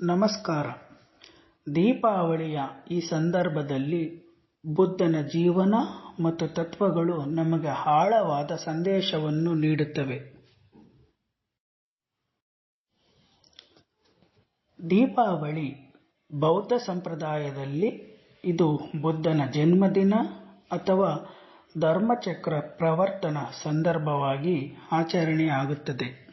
ನಮಸ್ಕಾರ. ದೀಪಾವಳಿಯ ಈ ಸಂದರ್ಭದಲ್ಲಿ ಬುದ್ಧನ ಜೀವನ ಮತ್ತು ತತ್ವಗಳು ನಮಗೆ ಆಳವಾದ ಸಂದೇಶವನ್ನು ನೀಡುತ್ತವೆ. ದೀಪಾವಳಿ ಬೌದ್ಧ ಸಂಪ್ರದಾಯದಲ್ಲಿ ಇದು ಬುದ್ಧನ ಜನ್ಮದಿನ ಅಥವಾ ಧರ್ಮಚಕ್ರ ಪ್ರವರ್ತನ ಸಂದರ್ಭವಾಗಿ ಆಚರಣೆಯಾಗುತ್ತದೆ.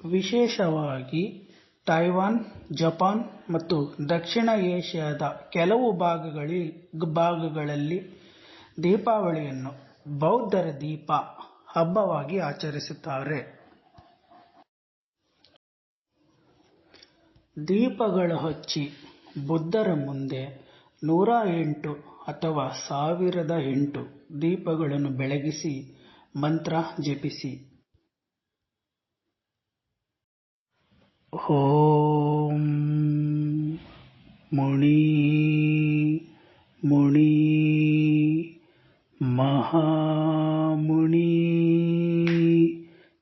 ವಿಶೇಷವಾಗಿ ತೈವಾನ್, ಜಪಾನ್ ಮತ್ತು ದಕ್ಷಿಣ ಏಷ್ಯಾದ ಕೆಲವು ಭಾಗಗಳಲ್ಲಿ ದೀಪಾವಳಿಯನ್ನು ಬೌದ್ಧರ ದೀಪ ಹಬ್ಬವಾಗಿ ಆಚರಿಸುತ್ತಾರೆ. ದೀಪಗಳು ಹಚ್ಚಿ ಬುದ್ಧರ ಮುಂದೆ 108 ಅಥವಾ 1008 ದೀಪಗಳನ್ನು ಬೆಳಗಿಸಿ ಮಂತ್ರ ಜಪಿಸಿ. ಓಂ ಮುನಿ ಮುನಿ ಮಹಾಮುನಿ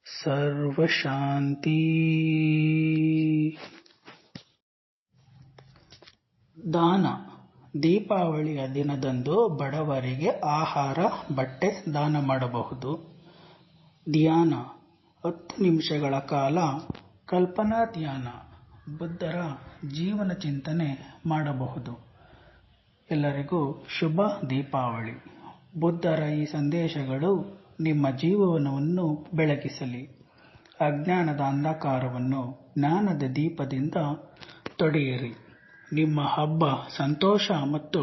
ಸರ್ವಶಾಂತಿ. ದಾನ. ದೀಪಾವಳಿಯ ದಿನದಂದು ಬಡವರಿಗೆ ಆಹಾರ, ಬಟ್ಟೆ ದಾನ ಮಾಡಬಹುದು. ಧ್ಯಾನ. 10 ನಿಮಿಷಗಳ ಕಾಲ ಕಲ್ಪನಾ ಧ್ಯಾನ, ಬುದ್ಧರ ಜೀವನ ಚಿಂತನೆ ಮಾಡಬಹುದು. ಎಲ್ಲರಿಗೂ ಶುಭ ದೀಪಾವಳಿ. ಬುದ್ಧರ ಈ ಸಂದೇಶಗಳು ನಿಮ್ಮ ಜೀವನವನ್ನು ಬೆಳಗಿಸಲಿ. ಅಜ್ಞಾನದ ಅಂಧಕಾರವನ್ನು ಜ್ಞಾನದ ದೀಪದಿಂದ ತೊಡೆಯಿರಿ. ನಿಮ್ಮ ಹಬ್ಬ ಸಂತೋಷ ಮತ್ತು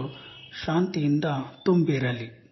ಶಾಂತಿಯಿಂದ ತುಂಬಿರಲಿ.